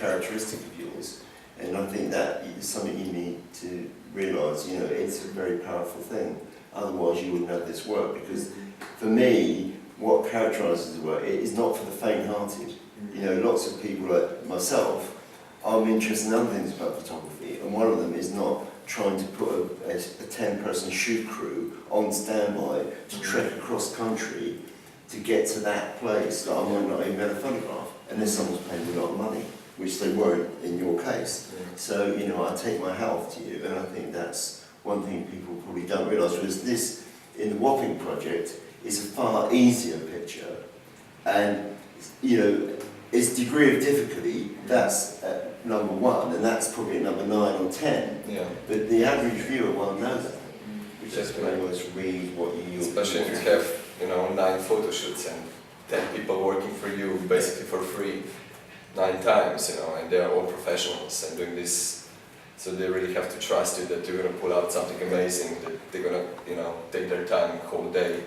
characteristic of yours, and I think that is something you need to realise. You know, it's a very powerful thing. Otherwise, you wouldn't have this work. Because for me, what characterises the work is not for the faint-hearted. You know, lots of people like myself, I'm interested in other things about photography, and one of them is not trying to put a 10-person shoot crew on standby to trek across country to get to that place that I might not even be able to photograph, unless someone's paying me a lot of money, which they won't in your case. So, you know, I take my hat off to you, and I think that's one thing people probably don't realise, was this, in the Wapping project, is a far easier picture, and, you know, its degree of difficulty, that's number 1, and that's probably at number 9 or 10. Yeah. But the average viewer won't know that. We just may well read what you... Especially if you have, you know, 9 photo shoots and 10 people working for you basically for free 9 times, you know, and they're all professionals and doing this, so they really have to trust you that you're going to pull out something amazing, that they're going to, you know, take their time, whole day,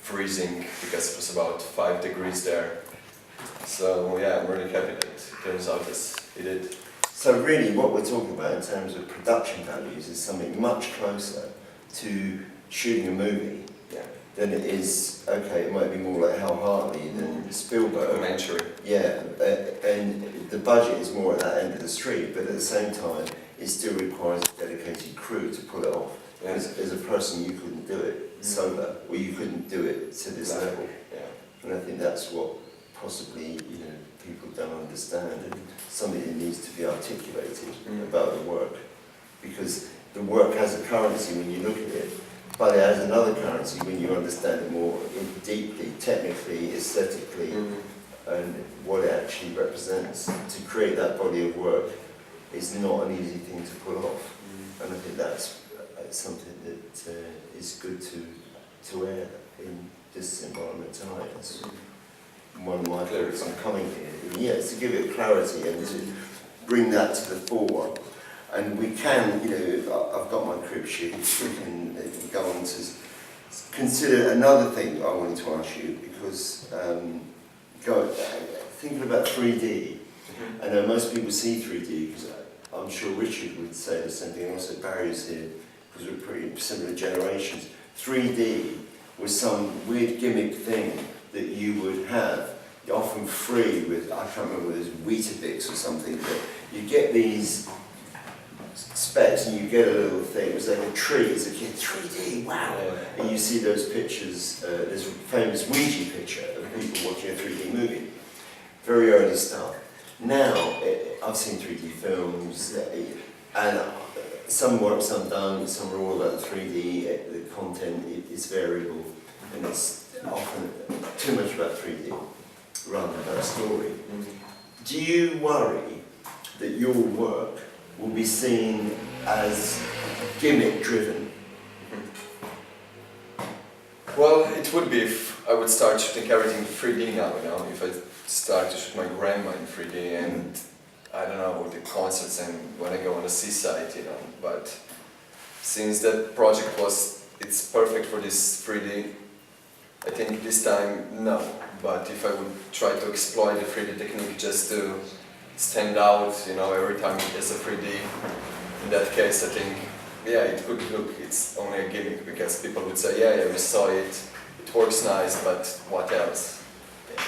freezing because it was about 5 degrees there. So yeah, I'm really happy that it turns out as it did. So really what we're talking about in terms of production values is something much closer to shooting a movie than it is, okay, it might be more like Hal Hartley than Spielberg. Documentary. Yeah, and the budget is more at that end of the street, but at the same time, it still requires a dedicated crew to pull it off. Yeah. As a person, you couldn't do it solo, or you couldn't do it to this level. Yeah. And I think that's what possibly, you know, people don't understand, and something that needs to be articulated about the work, because the work has a currency when you look at it, but it has another currency when you understand it more deeply, technically, aesthetically, and what it actually represents. To create that body of work is not an easy thing to pull off, and I think that's something that is good to air in this environment tonight. That's one of my thoughts on coming here. Yes, to give it clarity and to bring that to the fore. And we can, you know, I've got my crib sheet, we can go on to consider another thing I wanted to ask you, because thinking about 3D, I know most people see 3D, because I'm sure Richard would say the same thing, also Barry's here, because we're pretty similar generations. 3D was some weird gimmick thing that you would have, often free with, I can't remember, it was Weetabix or something, but you get these specs and you get a little thing, it was like a tree as a kid, 3D, wow! And you see those pictures, there's a famous Ouija picture of people watching a 3D movie. Very early stuff. Now, I've seen 3D films, and some work, some don't, some are all about 3D, the content is variable, and it's often too much about 3D rather than about a story. Do you worry that your work will be seen as gimmick-driven? Well, it would be if I would start shooting everything in 3D now, you know, if I start to shoot my grandma in 3D and, I don't know, the concerts and when I go on the seaside, you know, but since that project it's perfect for this 3D, I think this time, no. But if I would try to exploit the 3D technique just to stand out, you know, every time there's a 3D, in that case I think, yeah, it could look, it's only a gimmick, because people would say, yeah, we saw it, it works nice, but what else?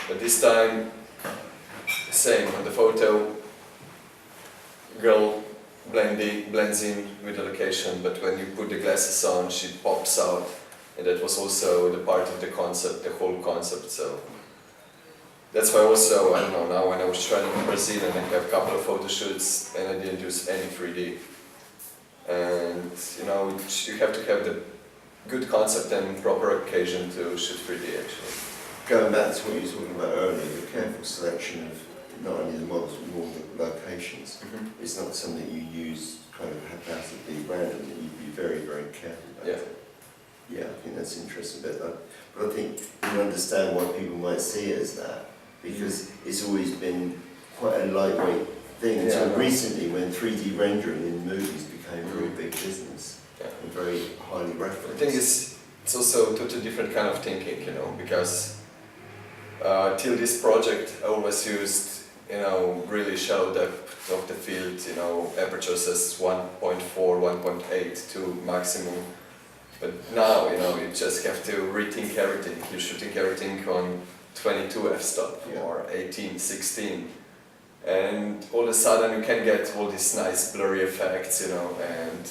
But this time, same, on the photo, girl blends in with the location, but when you put the glasses on, she pops out, and that was also the part of the concept, the whole concept, so. That's why also, I don't know, now when I was training in Brazil and I have a couple of photo shoots and I didn't use any 3D. And, you know, you have to have the good concept and proper occasion to shoot 3D actually. Going back to what you were talking about earlier, the careful selection of not only the models but more the locations. It's not something you use kind of haphazardly, randomly, you'd be very, very careful about it. Yeah, I think that's interesting, but I think you understand why people might see it as that, because it's always been quite a lightweight thing until recently, when 3D rendering in movies became a very big business and very highly referenced. I think it's also totally different kind of thinking, you know, because till this project I always used you know, really shallow depth of the field, you know, aperture says 1.4, 1.8 to maximum. But now, you know, you just have to rethink everything. You're shooting everything on 22 f-stop or 18, 16. And all of a sudden you can get all these nice blurry effects, you know, and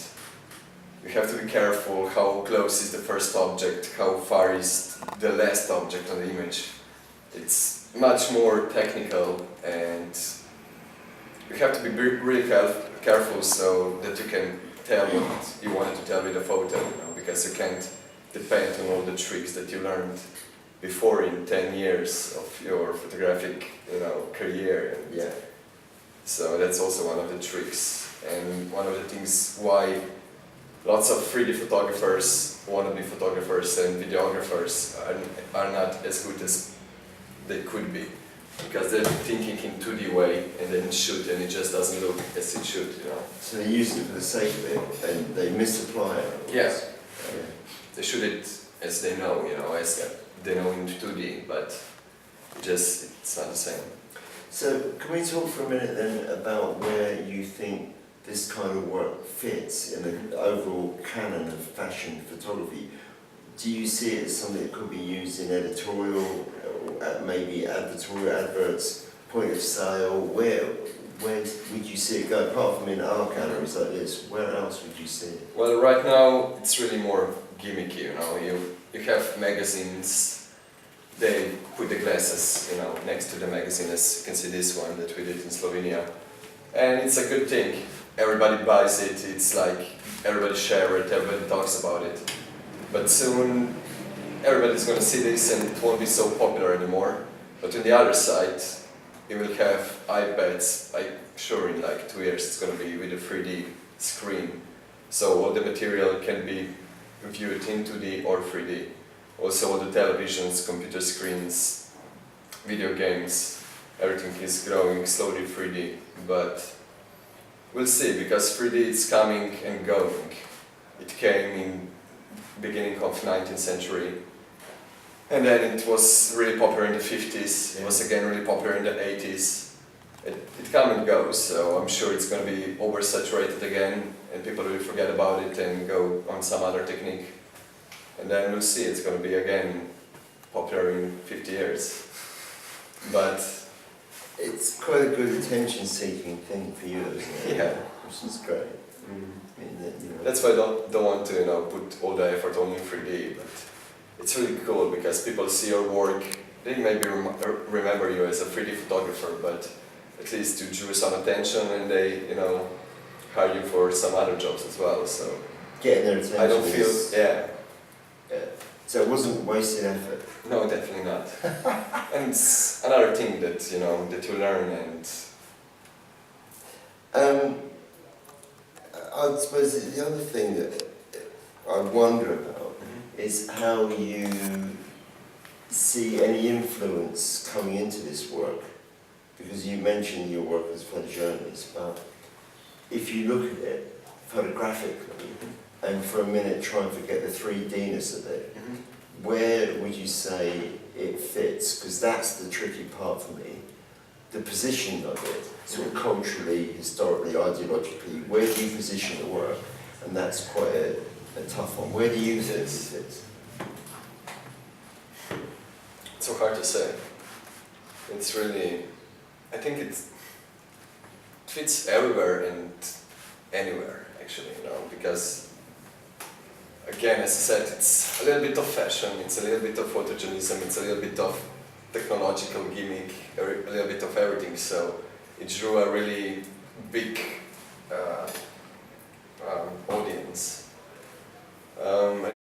you have to be careful how close is the first object, how far is the last object on the image. It's much more technical, and you have to be really careful so that you can tell what you wanted to tell with a photo, you know, because you can't depend on all the tricks that you learned before in 10 years of your photographic, you know, career. And Yeah. so that's also one of the tricks, and one of the things why lots of 3D photographers, wannabe photographers and videographers are not as good as they could be, because they're thinking in 2D way and then shoot and it just doesn't look as it should, you know. So they use it for the sake of it, and they misapply it. Yeah. They shoot it as they know, you know, as they know in 2D, but it's not the same. So can we talk for a minute then about where you think this kind of work fits in the overall canon of fashion photography? Do you see it as something that could be used in editorial, maybe advertorial adverts, point of sale? Where would you see it go, apart from in art galleries like this? Where else would you see it? Well, right now it's really more gimmicky, you know. You have magazines, they put the glasses, you know, next to the magazine, as you can see this one that we did in Slovenia. And it's a good thing. Everybody buys it, it's like everybody shares it, everybody talks about it. But soon everybody's going to see this and it won't be so popular anymore. But on the other side, you will have iPads, I'm sure in like 2 years it's going to be with a 3D screen. So all the material can be viewed in 2D or 3D. Also all the televisions, computer screens, video games, everything is growing slowly 3D. But we'll see, because 3D is coming and going. It came in beginning of 19th century, and then it was really popular in the 50s, it was again really popular in the 80s. It comes and goes, so I'm sure it's going to be oversaturated again, and people will forget about it and go on some other technique. And then we'll see, it's going to be again popular in 50 years. But it's quite a good attention-seeking thing for you, isn't it? Yeah. Which is great. I mean, you know. That's why I don't want to, you know, put all the effort only in 3D, but it's really cool because people see your work, they maybe remember you as a 3D photographer, but at least you drew some attention and they, you know, hire you for some other jobs as well, so Getting their attention. I don't feel, yeah. So it wasn't wasted effort. No, definitely not. And it's another thing that, you know, that you learn, and I suppose the other thing that I wonder about is how you see any influence coming into this work, because you mentioned your work as a photojournalist, but if you look at it photographically and for a minute try and forget the 3D-ness of it, where would you say it fits? Because that's the tricky part for me. The position of it, sort of culturally, historically, ideologically, where do you position the work? And that's quite a tough one. Where do you think it fits? it's so hard to say. It's really, I think it fits everywhere and anywhere, actually, you know, because again, as I said, it's a little bit of fashion, it's a little bit of photojournalism, it's a little bit of technological gimmick, a little bit of everything, so it drew a really